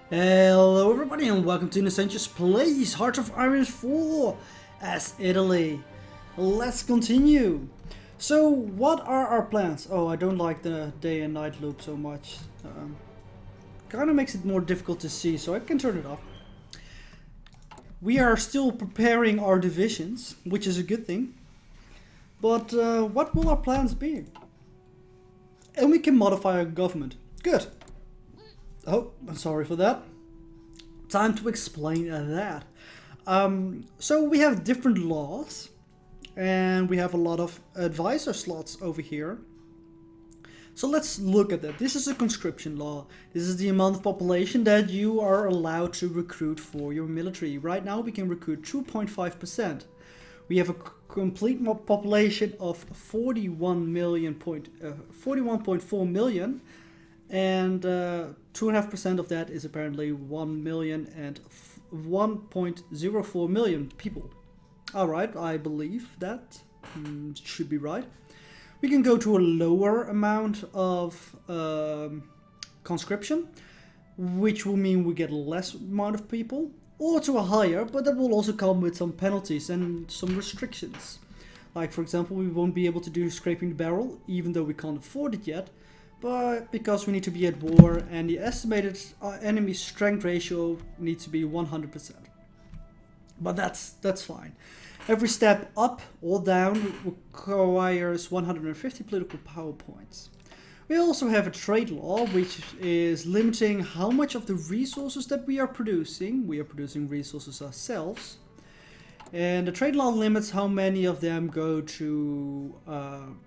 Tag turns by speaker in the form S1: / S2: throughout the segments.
S1: Hello everybody and welcome to Innocentius Plays Heart of Iron 4 as Italy. Let's continue. So what are our plans? Oh, I don't like the day and night loop so much. Kind of makes it more difficult to see, so I can turn it off. We are still preparing our divisions, which is a good thing. But what will our plans be? And we can modify our government. Good. Oh, I'm sorry for that. Time to explain that. So we have different laws, and we have a lot of advisor slots over here. So let's look at that. This is a conscription law. This is the amount of population that you are allowed to recruit for your military. Right now we can recruit 2.5%. We have a complete population of 41.4 million. And 2.5% of that is apparently 1 million and 1.04 million people. Alright, I believe that should be right. We can go to a lower amount of conscription, which will mean we get less amount of people, or to a higher, but that will also come with some penalties and some restrictions. Like, for example, we won't be able to do scraping the barrel, even though we can't afford it yet. But because we need to be at war and the estimated enemy strength ratio needs to be 100%. But that's fine. Every step up or down requires 150 political power points. We also have a trade law which is limiting how much of the resources that we are producing. We are producing resources ourselves. And the trade law limits how many of them go to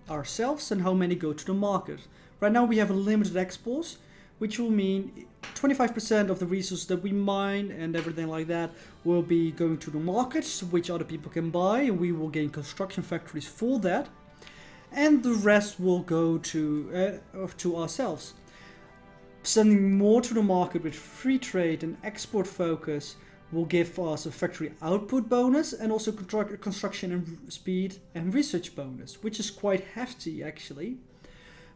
S1: ourselves and how many go to the market. Right now we have a limited exports, which will mean 25% of the resources that we mine and everything like that will be going to the markets, which other people can buy, and we will gain construction factories for that. And the rest will go to ourselves. Sending more to the market with free trade and export focus will give us a factory output bonus and also construction and speed and research bonus, which is quite hefty actually.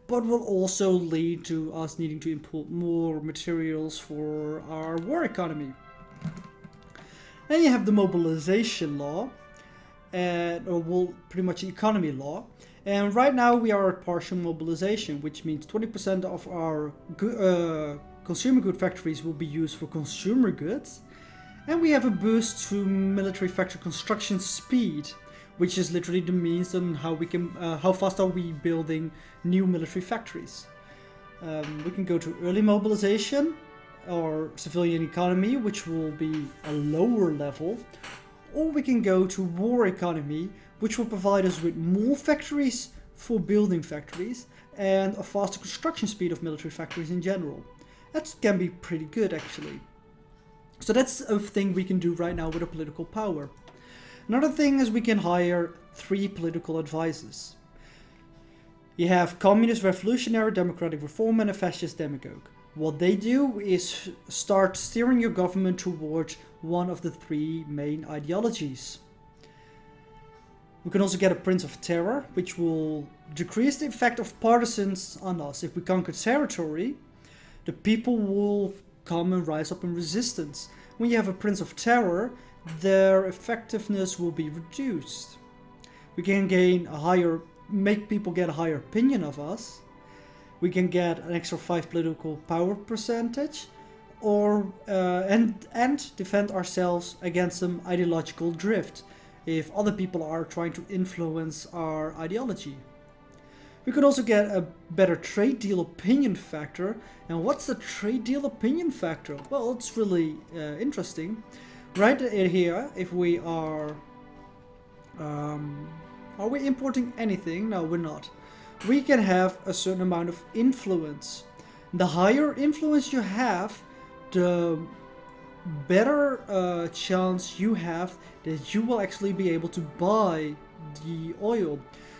S1: But will also lead to us needing to import more materials for our war economy. Then you have the mobilization law, or pretty much economy law. And right now we are at partial mobilization, which means 20% of our consumer good factories will be used for consumer goods. And we have a boost to military factory construction speed, which is literally the means on how we can, how fast are we building new military factories. We can go to early mobilization or civilian economy, which will be a lower level, or we can go to war economy, which will provide us with more factories for building factories and a faster construction speed of military factories in general. That can be pretty good actually. So that's a thing we can do right now with our political power. Another thing is we can hire 3 political advisors. You have Communist Revolutionary, Democratic Reform, and a Fascist Demagogue. What they do is start steering your government towards one of the 3 main ideologies. We can also get a Prince of Terror, which will decrease the effect of partisans on us. If we conquer territory, the people will come and rise up in resistance. When you have a Prince of Terror, their effectiveness will be reduced. We can gain make people get a higher opinion of us. We can get an extra 5 political power percentage, or and defend ourselves against some ideological drift if other people are trying to influence our ideology. We could also get a better trade deal opinion factor. And what's the trade deal opinion factor? Well, it's really interesting. Right here, if we are we importing anything? No, we're not. We can have a certain amount of influence. The higher influence you have, the better chance you have that you will actually be able to buy the oil.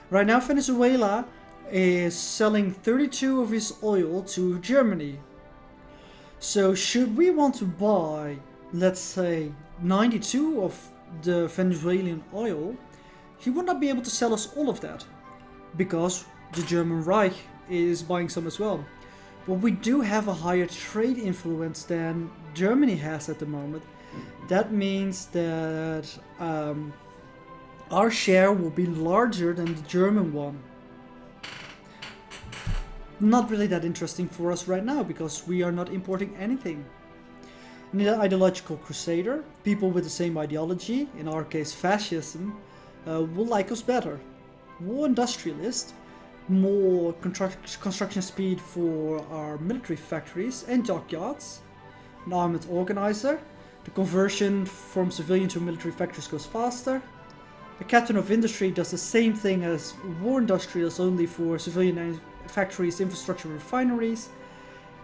S1: Right now, Venezuela is selling 32 of his oil to Germany. So should we want to buy, let's say, 92 of the Venezuelan oil, he would not be able to sell us all of that, because the German Reich is buying some as well. But we do have a higher trade influence than Germany has at the moment. That means that our share will be larger than the German one. Not really that interesting for us right now because we are not importing anything. An ideological crusader, people with the same ideology, in our case fascism, will like us better. War industrialist, more construction speed for our military factories and dockyards. An armored organizer, the conversion from civilian to military factories goes faster. A captain of industry does the same thing as war industrialists, only for civilian factories, infrastructure, refineries.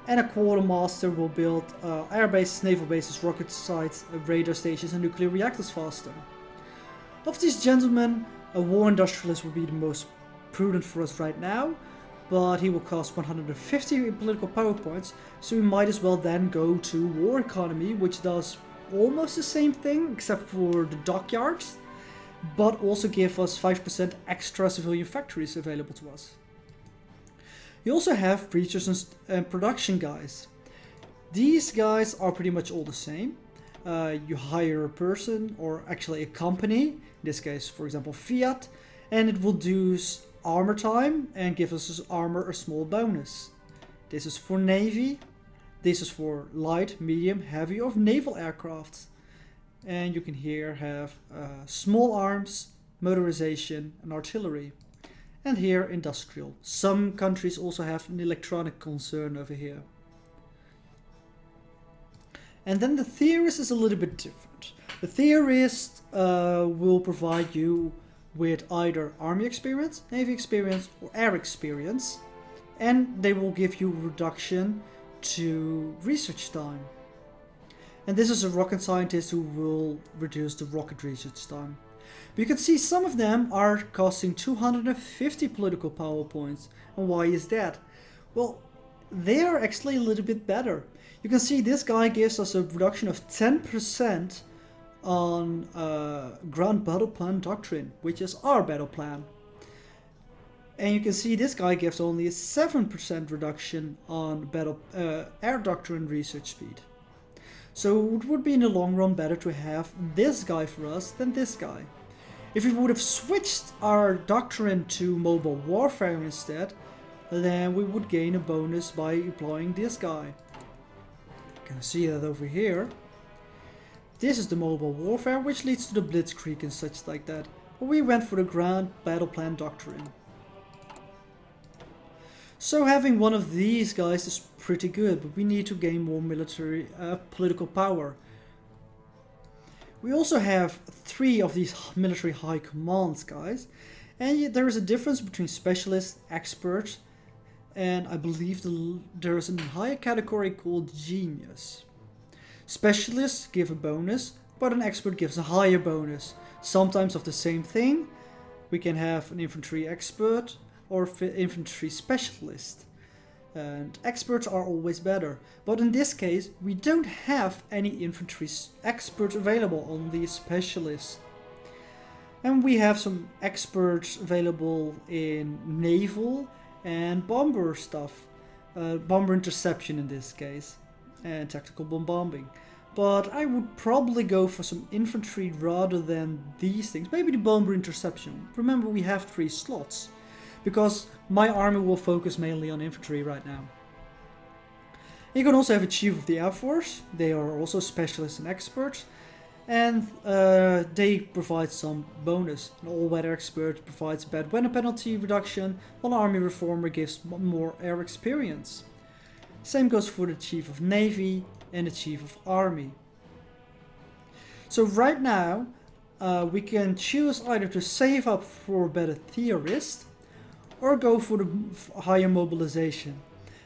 S1: And a quartermaster will build air bases, naval bases, rocket sites, radar stations and nuclear reactors faster. Of these gentlemen, a war industrialist will be the most prudent for us right now, but he will cost 150 political power points, so we might as well then go to war economy, which does almost the same thing except for the dockyards, but also give us 5% extra civilian factories available to us. You also have research and production guys. These guys are pretty much all the same. You hire a person, or actually a company, in this case for example Fiat, and it will do armor time and give us as armor a small bonus. This is for Navy, this is for light, medium, heavy or naval aircraft. And you can here have small arms, motorization and artillery. And here industrial. Some countries also have an electronic concern over here. And then the theorist is a little bit different. The theorist will provide you with either army experience, navy experience or air experience, and they will give you reduction to research time. And this is a rocket scientist who will reduce the rocket research time. But you can see some of them are costing 250 political power points. And why is that? Well, they are actually a little bit better. You can see this guy gives us a reduction of 10% on ground battle plan doctrine, which is our battle plan. And you can see this guy gives only a 7% reduction on air doctrine research speed. So it would be in the long run better to have this guy for us than this guy. If we would have switched our doctrine to mobile warfare instead, then we would gain a bonus by employing this guy. You can see that over here. This is the mobile warfare, which leads to the blitzkrieg and such like that. But we went for the grand battle plan doctrine. So having one of these guys is pretty good, but we need to gain more military political power. We also have 3 of these military high commands guys, and there is a difference between specialist, expert, and I believe there is a higher category called genius. Specialists give a bonus, but an expert gives a higher bonus. Sometimes of the same thing, we can have an infantry expert or infantry specialist. And experts are always better. But in this case, we don't have any infantry experts available on these specialists. And we have some experts available in naval and bomber stuff. Bomber interception in this case. And tactical bomb bombing. But I would probably go for some infantry rather than these things. Maybe the bomber interception. Remember, we have 3 slots. Because my army will focus mainly on infantry right now. You can also have a chief of the Air Force. They are also specialists and experts. And they provide some bonus. An all-weather expert provides bad weather penalty reduction, while an army reformer gives more air experience. Same goes for the chief of Navy and the chief of Army. So right now we can choose either to save up for a better theorist or go for the higher mobilization.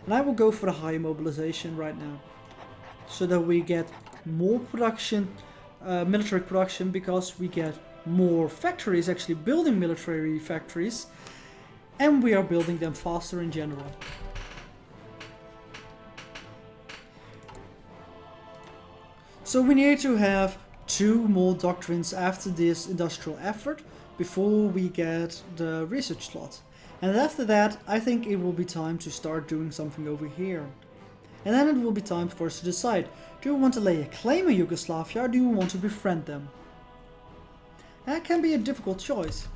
S1: And I will go for the higher mobilization right now, so that we get more production, military production, because we get more factories actually building military factories, and we are building them faster in general. So we need to have 2 more doctrines after this industrial effort before we get the research slot. And after that, I think it will be time to start doing something over here. And then it will be time for us to decide, do we want to lay a claim on Yugoslavia or do we want to befriend them? That can be a difficult choice.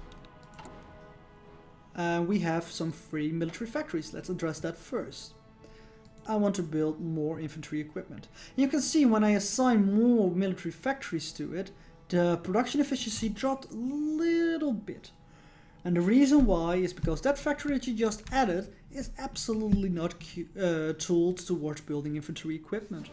S1: We have some free military factories. Let's address that first. I want to build more infantry equipment. You can see when I assign more military factories to it, the production efficiency dropped a little bit. And the reason why is because that factory that you just added is absolutely not tooled towards building infantry equipment.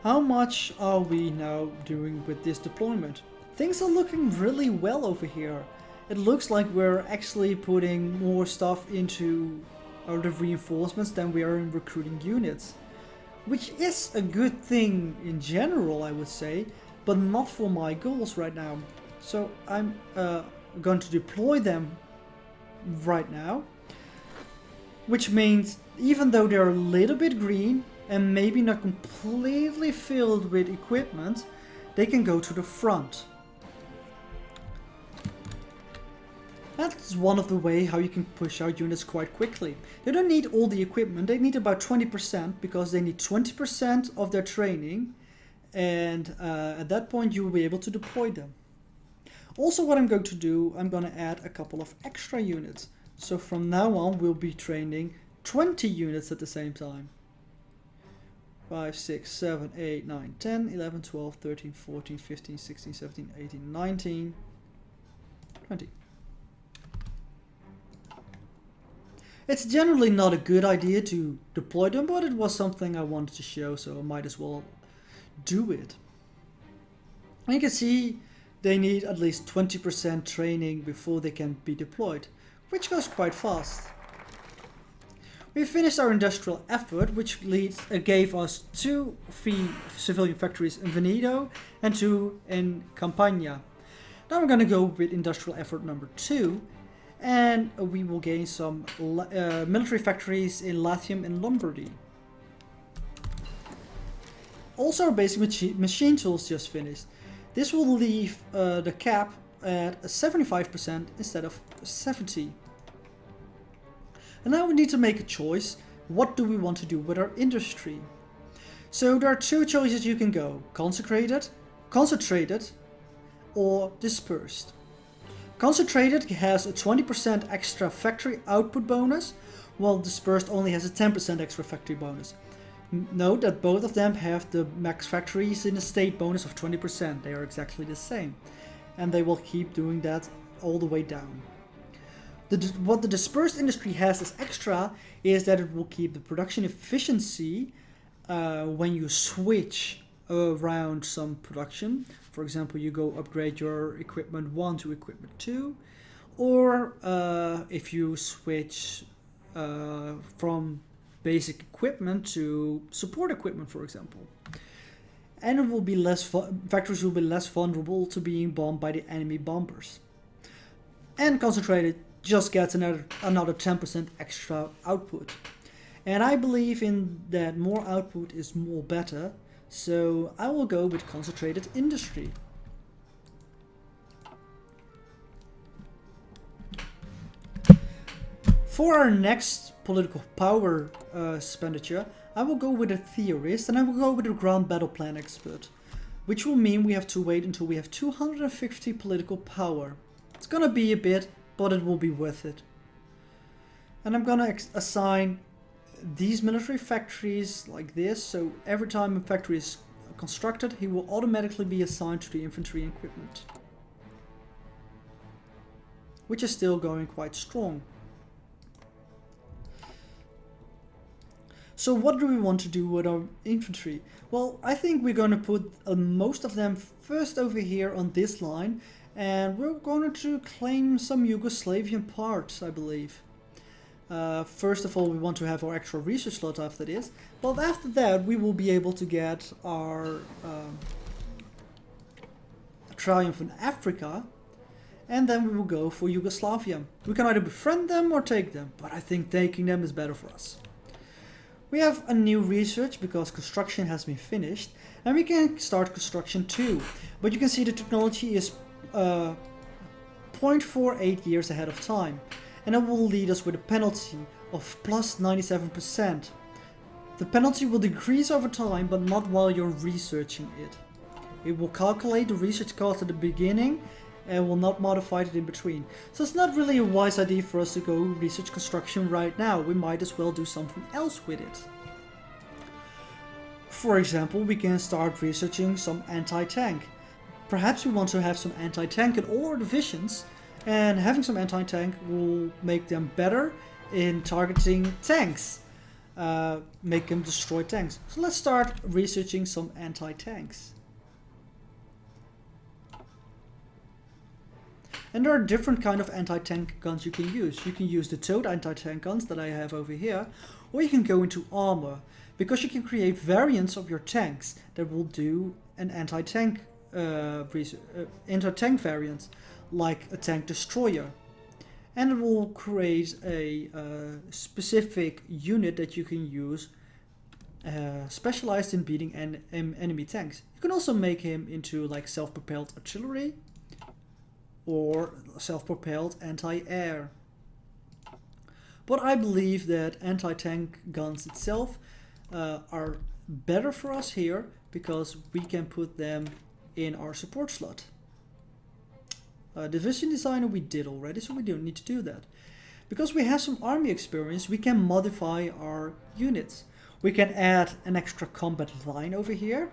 S1: How much are we now doing with this deployment? Things are looking really well over here. It looks like we're actually putting more stuff into the reinforcements than we are in recruiting units. Which is a good thing in general, I would say, but not for my goals right now. So I'm going to deploy them right now. Which means, even though they're a little bit green and maybe not completely filled with equipment, they can go to the front. That's one of the ways how you can push out units quite quickly. They don't need all the equipment, they need about 20% because they need 20% of their training, and at that point you will be able to deploy them. Also what I'm going to do, I'm going to add a couple of extra units. So from now on we'll be training 20 units at the same time. 5, 6, 7, 8, 9, 10, 11, 12, 13, 14, 15, 16, 17, 18, 19, 20. It's generally not a good idea to deploy them, but it was something I wanted to show, so I might as well do it. And you can see they need at least 20% training before they can be deployed, which goes quite fast. We finished our industrial effort, which gave us 2 free civilian factories in Veneto and 2 in Campania. Now we're going to go with industrial effort number 2. And we will gain some military factories in Latium and Lombardy. Also our basic machine tools just finished. This will leave the cap at 75% instead of 70%. And now we need to make a choice. What do we want to do with our industry? So there are 2 choices you can go. Concentrated, or dispersed. Concentrated has a 20% extra factory output bonus, while dispersed only has a 10% extra factory bonus. Note that both of them have the max factories in a state bonus of 20%. They are exactly the same. And they will keep doing that all the way down. What the dispersed industry has as extra is that it will keep the production efficiency when you switch around some production. For example, you go upgrade your equipment 1 to equipment 2, or if you switch from basic equipment to support equipment, for example. And it will be factories will be less vulnerable to being bombed by the enemy bombers. And concentrated just gets another 10% extra output. And I believe in that more output is more better. So I will go with concentrated industry. For our next political power expenditure, I will go with a theorist and I will go with a ground battle plan expert. Which will mean we have to wait until we have 250 political power. It's gonna be a bit, but it will be worth it. And I'm gonna assign these military factories like this, so every time a factory is constructed, he will automatically be assigned to the infantry equipment, which is still going quite strong. So what do we want to do with our infantry? Well, I think we're going to put most of them first over here on this line, and we're going to claim some Yugoslavian parts, I believe. First of all, we want to have our extra research slot after this, but after that we will be able to get our triumph in Africa, and then we will go for Yugoslavia. We can either befriend them or take them, but I think taking them is better for us. We have a new research because construction has been finished, and we can start construction too, but you can see the technology is 0.48 years ahead of time, and it will lead us with a penalty of plus 97%. The penalty will decrease over time, but not while you're researching it. It will calculate the research cost at the beginning and will not modify it in between. So it's not really a wise idea for us to go research construction right now. We might as well do something else with it. For example, we can start researching some anti-tank. Perhaps we want to have some anti-tank in all our divisions, and having some anti-tank will make them better in targeting tanks, make them destroy tanks. So let's start researching some anti-tanks. And there are different kind of anti-tank guns you can use. You can use the towed anti-tank guns that I have over here, or you can go into armor, because you can create variants of your tanks that will do an anti-tank variant, like a tank destroyer. And it will create a specific unit that you can use specialized in beating enemy tanks. You can also make him into like self-propelled artillery or self-propelled anti-air. But I believe that anti-tank guns itself are better for us here because we can put them in our support slot. Division designer we did already, so we don't need to do that. Because we have some army experience, we can modify our units. We can add an extra combat line over here,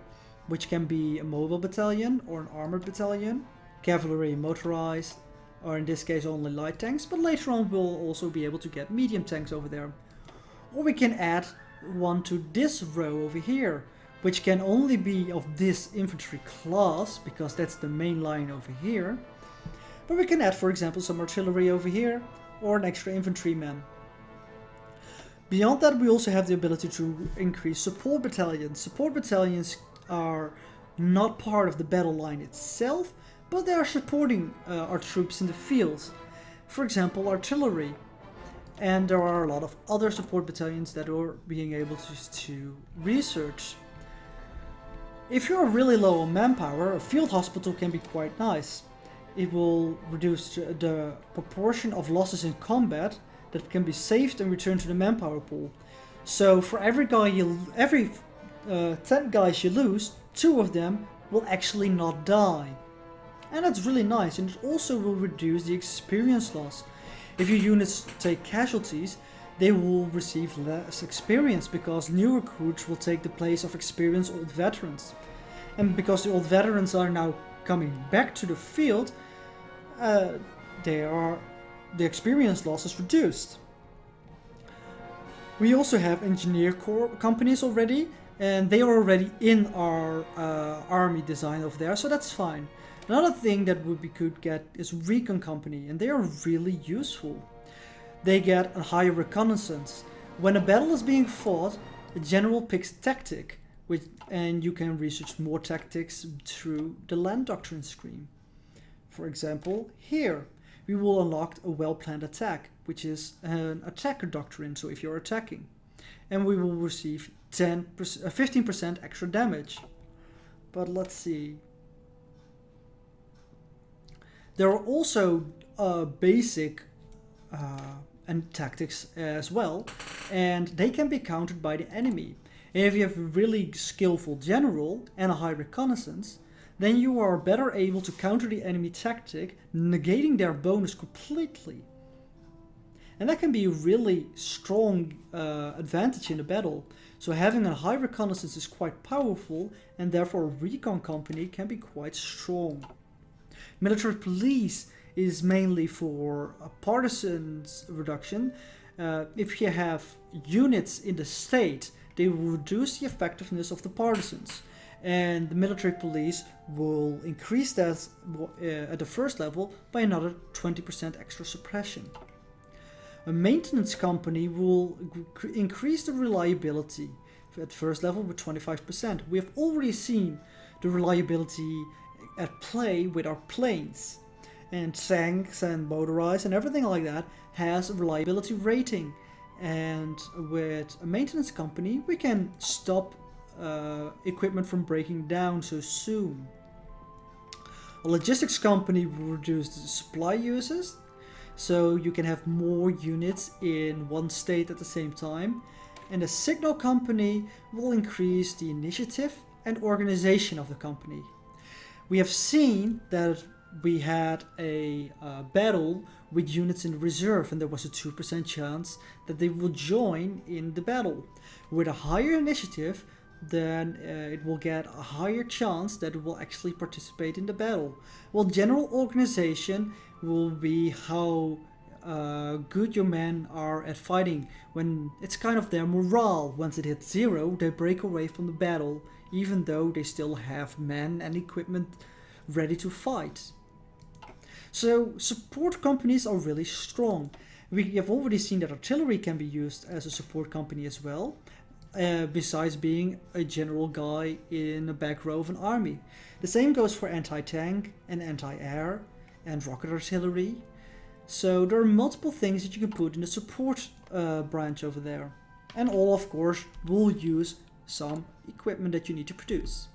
S1: which can be a mobile battalion or an armored battalion, cavalry, motorized, or in this case only light tanks, but later on we'll also be able to get medium tanks over there. Or we can add one to this row over here, which can only be of this infantry class, because that's the main line over here. But we can add, for example, some artillery over here, or an extra infantryman. Beyond that, we also have the ability to increase support battalions. Support battalions are not part of the battle line itself, but they are supporting our troops in the field. For example, artillery. And there are a lot of other support battalions that are being able to research. If you're really low on manpower, a field hospital can be quite nice. It will reduce the proportion of losses in combat that can be saved and returned to the manpower pool. So for every 10 guys you lose, 2 of them will actually not die. And that's really nice, and it also will reduce the experience loss. If your units take casualties, they will receive less experience because new recruits will take the place of experienced old veterans. And because the old veterans are now coming back to the field, the experience loss is reduced. We also have engineer corps companies already, and they are already in our army design over there, so that's fine. Another thing that we could get is recon company, and they are really useful. They get a higher reconnaissance. When a battle is being fought, the general picks tactic, and you can research more tactics through the land doctrine screen. For example, here we will unlock a well-planned attack, which is an attacker doctrine, so if you're attacking. And we will receive 15% extra damage. But let's see. There are also basic and tactics as well, and they can be countered by the enemy. And if you have a really skillful general and a high reconnaissance, then you are better able to counter the enemy tactic, negating their bonus completely. And that can be a really strong advantage in the battle. So having a high reconnaissance is quite powerful, and therefore a recon company can be quite strong. Military police is mainly for partisans reduction. If you have units in the state, they will reduce the effectiveness of the partisans. And the military police will increase that at the first level by another 20% extra suppression. A maintenance company will increase the reliability at first level with 25%. We have already seen the reliability at play with our planes, and tanks and motorized and everything like that has a reliability rating, and with a maintenance company we can stop equipment from breaking down so soon. A logistics company will reduce the supply uses, so you can have more units in one state at the same time. And a signal company will increase the initiative and organization of the company. We have seen that we had a battle with units in reserve, and there was a 2% chance that they will join in the battle. With a higher initiative, then it will get a higher chance that it will actually participate in the battle. Well, general organization will be how good your men are at fighting. When it's kind of their morale. Once it hits 0, they break away from the battle, even though they still have men and equipment ready to fight. So support companies are really strong. We have already seen that artillery can be used as a support company as well, besides being a general guy in the back row of an army. The same goes for anti-tank and anti-air and rocket artillery. So there are multiple things that you can put in the support branch over there. And all, of course, will use some equipment that you need to produce.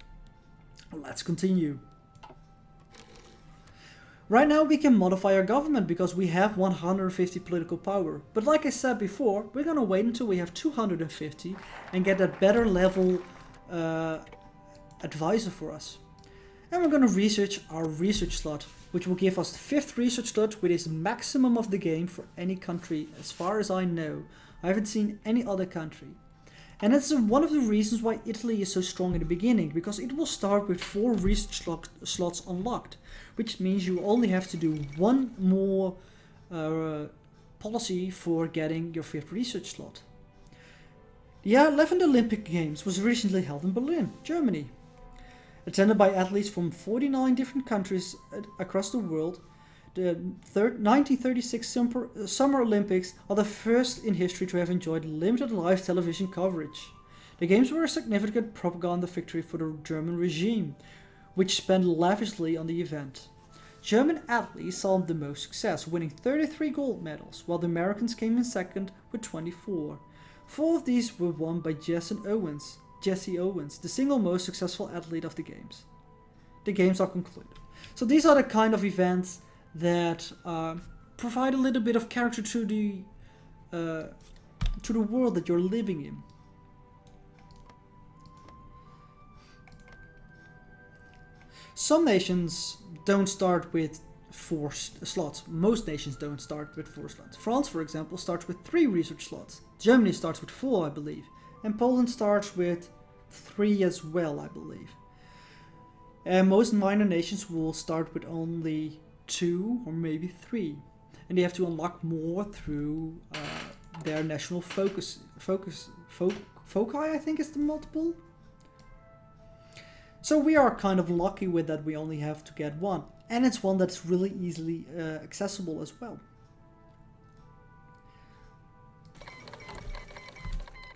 S1: Let's continue. Right now we can modify our government because we have 150 political power. But like I said before, we're gonna wait until we have 250 and get that better level advisor for us. And we're gonna research our research slot, which will give us the 5th research slot, which is maximum of the game for any country as far as I know. I haven't seen any other country. And that's one of the reasons why Italy is so strong in the beginning, because it will start with 4 research slots unlocked, which means you only have to do one more policy for getting your 5th research slot. The 11th Olympic Games was recently held in Berlin, Germany. Attended by athletes from 49 different countries across the world, the 1936 Summer Olympics are the first in history to have enjoyed limited live television coverage. The Games were a significant propaganda victory for the German regime, which spent lavishly on the event. German athletes saw the most success, winning 33 gold medals, while the Americans came in second with 24. 4 of these were won by Jesse Owens, the single most successful athlete of the Games. The Games are concluded. So these are the kind of events that provide a little bit of character to the world that you're living in. Some nations don't start with 4 slots. Most nations don't start with 4 slots. France, for example, starts with 3 research slots. Germany starts with 4, I believe. And Poland starts with 3 as well, I believe. And most minor nations will start with only 2 or maybe 3. And they have to unlock more through their national foci, I think is the multiple. So we are kind of lucky with that we only have to get 1. And it's one that's really easily accessible as well.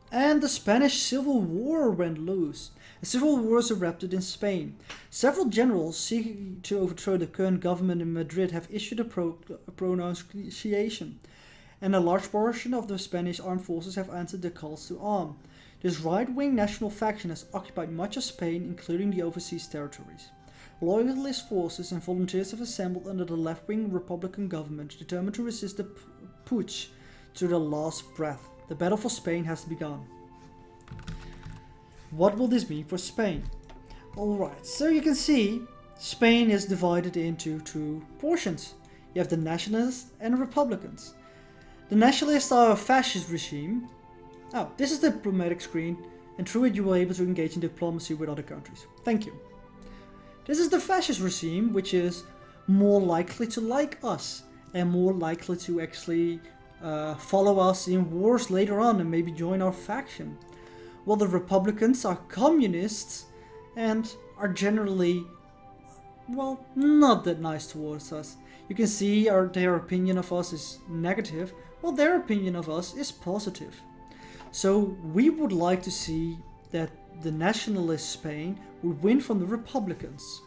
S1: And the Spanish Civil War went loose. A civil war is erupted in Spain. Several generals seeking to overthrow the current government in Madrid have issued a pronunciation, and a large portion of the Spanish armed forces have answered the calls to arm. This right-wing national faction has occupied much of Spain, including the overseas territories. Loyalist forces and volunteers have assembled under the left-wing Republican government, determined to resist the putsch to the last breath. The battle for Spain has begun. What will this mean for Spain? Alright, so you can see Spain is divided into 2 portions. You have the nationalists and Republicans. The nationalists are a fascist regime. Oh, this is the diplomatic screen, and through it you will be able to engage in diplomacy with other countries. Thank you. This is the fascist regime, which is more likely to like us and more likely to actually follow us in wars later on and maybe join our faction. Well, the Republicans are communists and are generally, well, not that nice towards us. You can see their opinion of us is negative, while their opinion of us is positive. So we would like to see that the nationalist Spain would win from the Republicans.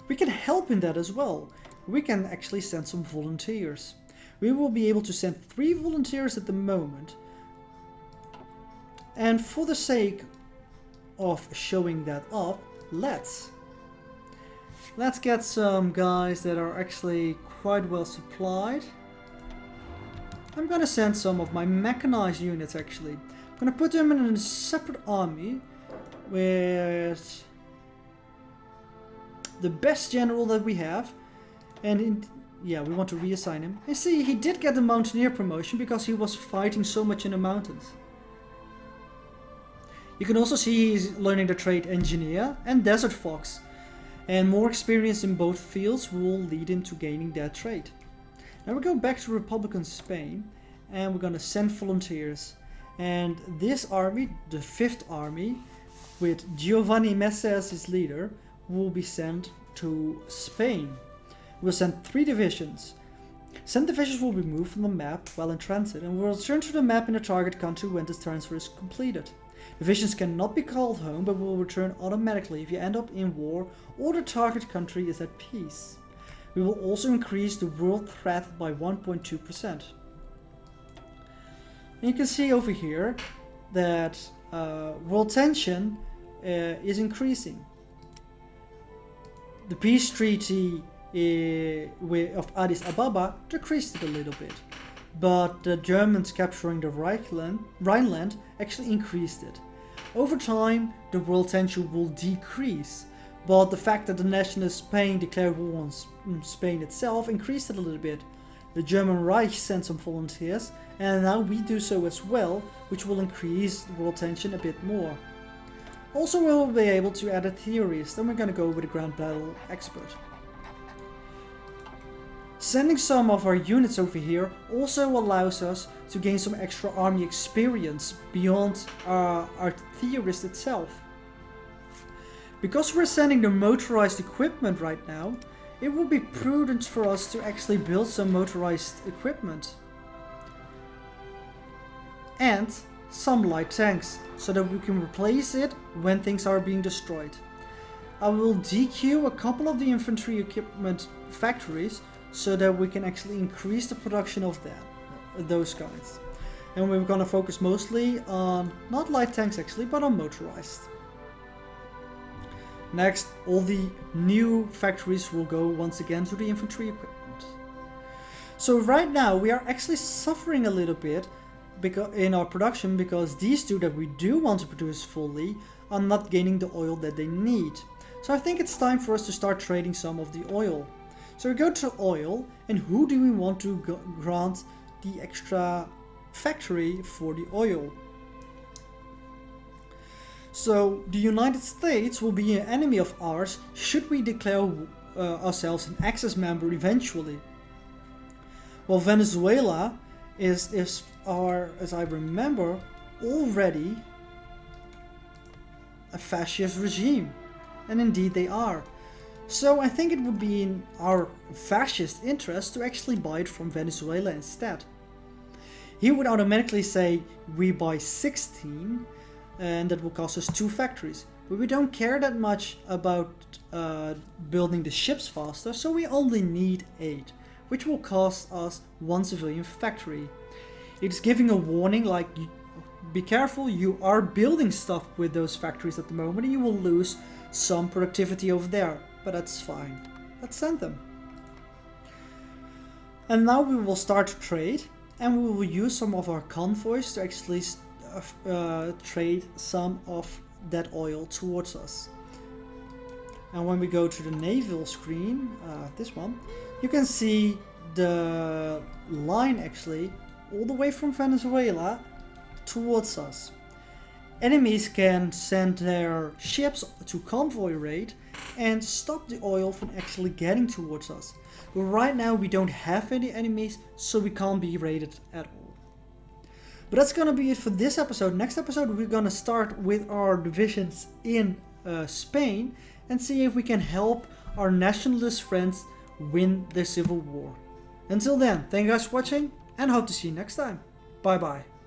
S1: We can help in that as well. We can actually send some volunteers. We will be able to send 3 volunteers at the moment. And for the sake of showing that off, let's Let's get some guys that are actually quite well supplied. I'm gonna send some of my mechanized units actually. I'm gonna put them in a separate army with the best general that we have. And yeah, we want to reassign him. And see, he did get the mountaineer promotion because he was fighting so much in the mountains. You can also see he's learning the trade engineer and desert fox. And more experience in both fields will lead him to gaining that trait. Now we go back to Republican Spain and we're gonna send volunteers. And this army, the 5th army, with Giovanni Messa as his leader, will be sent to Spain. We'll send 3 divisions. Some divisions will be moved from the map while in transit and will return to the map in the target country when this transfer is completed. Divisions cannot be called home but will return automatically if you end up in war or the target country is at peace. We will also increase the world threat by 1.2%. You can see over here that world tension is increasing. The peace treaty of Addis Ababa decreased it a little bit, but the Germans capturing the Rhineland actually increased it. Over time, the world tension will decrease, but the fact that the nationalist Spain declared war on Spain itself increased it a little bit. The German Reich sent some volunteers, and now we do so as well, which will increase the world tension a bit more. Also, we'll be able to add a theorist, then we're going to go with a ground battle expert. Sending some of our units over here also allows us to gain some extra army experience beyond our theorist itself. Because we're sending the motorized equipment right now, it will be prudent for us to actually build some motorized equipment. And some light tanks, so that we can replace it when things are being destroyed. I will DQ a couple of the infantry equipment factories so that we can actually increase the production of those guys. And we're gonna focus mostly on, not light tanks actually, but on motorized. Next, all the new factories will go once again to the infantry equipment. So right now we are actually suffering a little bit in our production because these two that we do want to produce fully are not gaining the oil that they need. So I think it's time for us to start trading some of the oil. So we go to oil, and who do we want to grant the extra factory for the oil? So the United States will be an enemy of ours should we declare ourselves an Axis member eventually. Well, Venezuela is as I remember, already a fascist regime. And indeed they are. So I think it would be in our fascist interest to actually buy it from Venezuela instead. He would automatically say we buy 16 and that will cost us 2 factories. But we don't care that much about building the ships faster, so we only need 8, which will cost us 1 civilian factory. It's giving a warning like, be careful, you are building stuff with those factories at the moment and you will lose some productivity over there. But that's fine. Let's send them. And now we will start to trade, and we will use some of our convoys to actually trade some of that oil towards us. And when we go to the naval screen, this one, you can see the line actually all the way from Venezuela towards us. Enemies can send their ships to convoy raid and stop the oil from actually getting towards us. But right now we don't have any enemies, so we can't be raided at all. But that's gonna be it for this episode. Next episode we're gonna start with our divisions in Spain and see if we can help our nationalist friends win their civil war. Until then, thank you guys for watching and hope to see you next time. Bye bye.